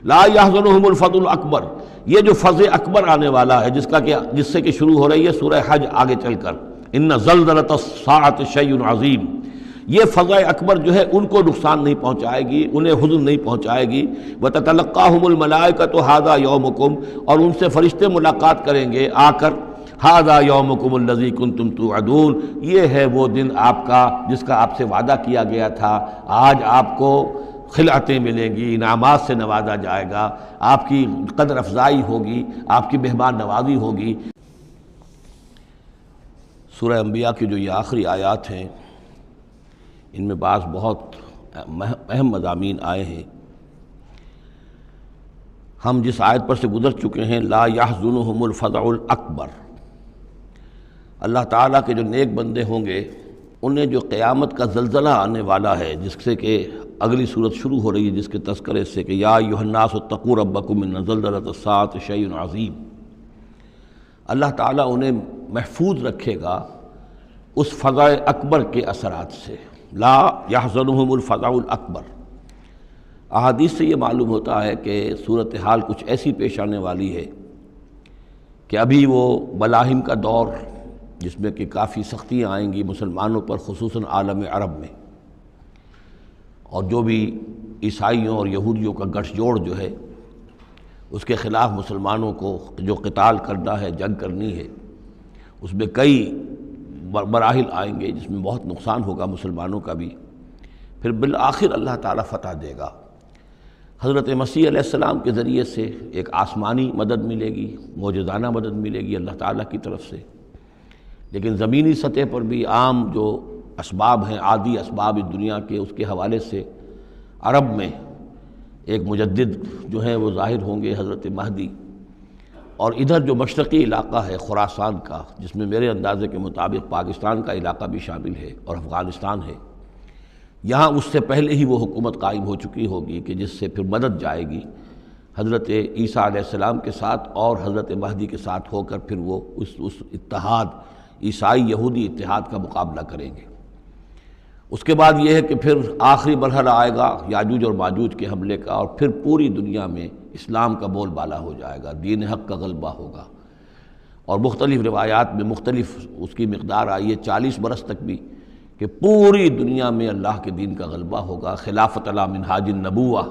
لا یحزنہم الفزع الاکبر، یہ جو فزع اکبر آنے والا ہے جس سے کہ شروع ہو رہی ہے سورہ حج آگے چل کر، ان زلزلۃ الساعۃ شیء عظیم، یہ فزع اکبر جو ہے ان کو نقصان نہیں پہنچائے گی، انہیں حزن نہیں پہنچائے گی۔ وتتلقاہم الملائکۃ ھذا یومکم، اور ان سے فرشتے ملاقات کریں گے آ کر، ھذا یومکم الذی کنتم توعدون، یہ ہے وہ دن آپ کا جس کا آپ سے وعدہ کیا گیا تھا، آج آپ کو خلعتیں ملیں گی، انعامات سے نوازا جائے گا، آپ کی قدر افزائی ہوگی، آپ کی مہمان نوازی ہوگی۔ سورہ انبیاء کی جو یہ آخری آیات ہیں، ان میں بعض بہت اہم مضامین آئے ہیں۔ ہم جس آیت پر سے گزر چکے ہیں، لا یحزنہم الفزع الاکبر، اللہ تعالیٰ کے جو نیک بندے ہوں گے انہیں جو قیامت کا زلزلہ آنے والا ہے، جس سے کہ اگلی صورت شروع ہو رہی ہے جس کے تذکرے سے کہ یا ایھا الناس اتقوا ربکم ان زلزلۃ الساعۃ شیء عظیم، اللہ تعالیٰ انہیں محفوظ رکھے گا اس فزع اکبر کے اثرات سے۔ لا یحزنہم الفزع الاکبر، احادیث سے یہ معلوم ہوتا ہے کہ صورتحال کچھ ایسی پیش آنے والی ہے کہ ابھی وہ ملاحم کا دور، جس میں کہ کافی سختیاں آئیں گی مسلمانوں پر، خصوصاً عالم عرب میں، اور جو بھی عیسائیوں اور یہودیوں کا گٹھ جوڑ جو ہے اس کے خلاف مسلمانوں کو جو قتال کرنا ہے، جنگ کرنی ہے، اس میں کئی مراحل آئیں گے جس میں بہت نقصان ہوگا مسلمانوں کا بھی، پھر بالآخر اللہ تعالیٰ فتح دے گا۔ حضرت مسیح علیہ السلام کے ذریعے سے ایک آسمانی مدد ملے گی، معجزانہ مدد ملے گی اللہ تعالیٰ کی طرف سے، لیکن زمینی سطح پر بھی عام جو اسباب ہیں، عادی اسباب اس دنیا کے، اس کے حوالے سے عرب میں ایک مجدد جو ہیں وہ ظاہر ہوں گے، حضرت مہدی، اور ادھر جو مشرقی علاقہ ہے خراسان کا، جس میں میرے اندازے کے مطابق پاکستان کا علاقہ بھی شامل ہے اور افغانستان ہے، یہاں اس سے پہلے ہی وہ حکومت قائم ہو چکی ہوگی کہ جس سے پھر مدد جائے گی حضرت عیسیٰ علیہ السلام کے ساتھ اور حضرت مہدی کے ساتھ ہو کر، پھر وہ اس اتحاد، عیسائی یہودی اتحاد کا مقابلہ کریں گے۔ اس کے بعد یہ ہے کہ پھر آخری مرحلہ آئے گا یاجوج اور ماجوج کے حملے کا، اور پھر پوری دنیا میں اسلام کا بول بالا ہو جائے گا، دین حق کا غلبہ ہوگا، اور مختلف روایات میں مختلف اس کی مقدار آئی ہے، 40 برس تک بھی، کہ پوری دنیا میں اللہ کے دین کا غلبہ ہوگا۔ خلافت علی منہاج النبوہ،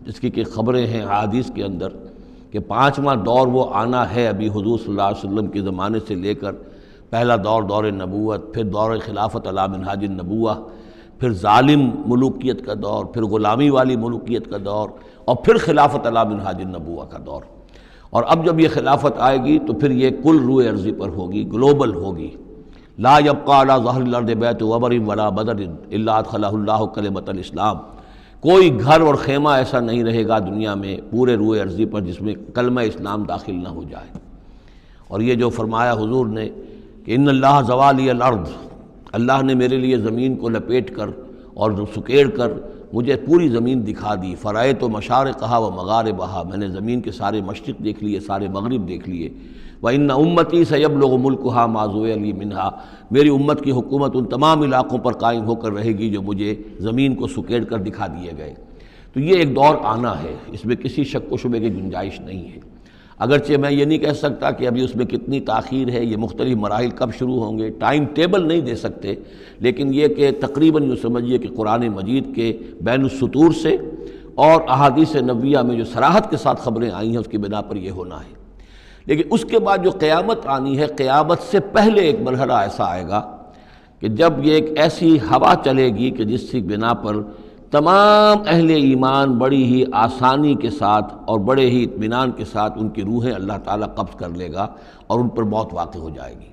جس کی کہ خبریں ہیں حدیث کے اندر کہ 5واں دور وہ آنا ہے ابھی حضور صلی اللہ علیہ وسلم کے زمانے سے لے کر، پہلا دور دور نبوت، پھر دور خلافت علی منہاج النبوہ، پھر ظالم ملوکیت کا دور، پھر غلامی والی ملوکیت کا دور، اور پھر خلافت علی منہاج النبوہ کا دور۔ اور اب جب یہ خلافت آئے گی تو پھر یہ کل روئے ارضی پر ہوگی، گلوبل ہوگی۔ لا یبقى علی ظہر الارض بیت وبر ولا بدر الا ادخلہ اللہ کلمۃ الاسلام، کوئی گھر اور خیمہ ایسا نہیں رہے گا دنیا میں پورے روئے ارضی پر جس میں کلمہ اسلام داخل نہ ہو جائے۔ اور یہ جو فرمایا حضور نے کہ ان اللہ زوالی الارض، اللہ نے میرے لیے زمین کو لپیٹ کر اور سکیڑ کر مجھے پوری زمین دکھا دی، فرأیت مشارقہا و مغاربہا، میں نے زمین کے سارے مشرق دیکھ لیے، سارے مغرب دیکھ لیے۔ وَإِنَّ أُمَّتِي سَيَبْلُغُ مُلْكُهَا مَا زُوِّيَ لِي مِنْهَا، میری امت کی حکومت ان تمام علاقوں پر قائم ہو کر رہے گی جو مجھے زمین کو سکیڑ کر دکھا دیے گئے۔ تو یہ ایک دور آنا ہے، اس میں کسی شک و شبے کی گنجائش نہیں ہے۔ اگرچہ میں یہ نہیں کہہ سکتا کہ ابھی اس میں کتنی تاخیر ہے، یہ مختلف مراحل کب شروع ہوں گے، ٹائم ٹیبل نہیں دے سکتے، لیکن یہ کہ تقریباً یوں سمجھیے کہ قرآن مجید کے بین السطور سے اور احادیث نبویہ میں جو صراحت کے ساتھ خبریں آئی ہیں اس کی بنا پر یہ ہونا ہے۔ لیکن اس کے بعد جو قیامت آنی ہے، قیامت سے پہلے ایک مرحلہ ایسا آئے گا کہ جب یہ ایک ایسی ہوا چلے گی کہ جس کی بنا پر تمام اہل ایمان بڑی ہی آسانی کے ساتھ اور بڑے ہی اطمینان کے ساتھ ان کی روحیں اللہ تعالیٰ قبض کر لے گا اور ان پر موت واقع ہو جائے گی۔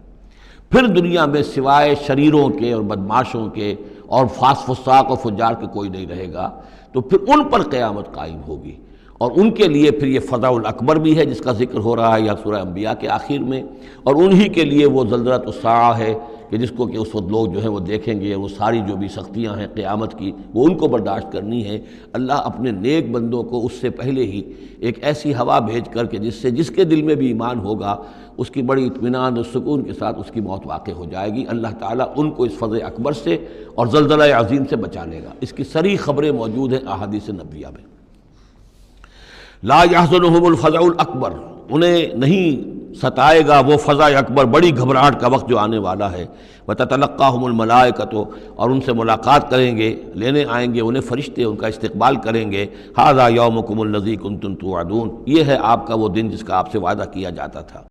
پھر دنیا میں سوائے شریروں کے اور بدماشوں کے اور فساق و فجار کے کوئی نہیں رہے گا، تو پھر ان پر قیامت قائم ہوگی، اور ان کے لیے پھر یہ فزع الاکبر بھی ہے جس کا ذکر ہو رہا ہے یا سورہ انبیاء کے آخر میں، اور انہی کے لیے وہ زلزلۃ الساعہ ہے کہ جس کو کہ اس وقت لوگ جو ہیں وہ دیکھیں گے، وہ ساری جو بھی سختیاں ہیں قیامت کی وہ ان کو برداشت کرنی ہے۔ اللہ اپنے نیک بندوں کو اس سے پہلے ہی ایک ایسی ہوا بھیج کر کے جس کے دل میں بھی ایمان ہوگا اس کی بڑی اطمینان اور سکون کے ساتھ اس کی موت واقع ہو جائے گی۔ اللہ تعالیٰ ان کو اس فزع اکبر سے اور زلزلہ عظیم سے بچا لے گا۔ اس کی صریح خبریں موجود ہیں احادیث نبویہ میں۔ لا یحزنہم الفزع الاکبر، انہیں نہیں ستائے گا وہ فزع اکبر، بڑی گھبراہٹ کا وقت جو آنے والا ہے۔ وتتلقاہم الملائکۃ، اور ان سے ملاقات کریں گے، لینے آئیں گے انہیں فرشتے، ان کا استقبال کریں گے۔ ھذا یومکم الذی کنتم توعدون، یہ ہے آپ کا وہ دن جس کا آپ سے وعدہ کیا جاتا تھا۔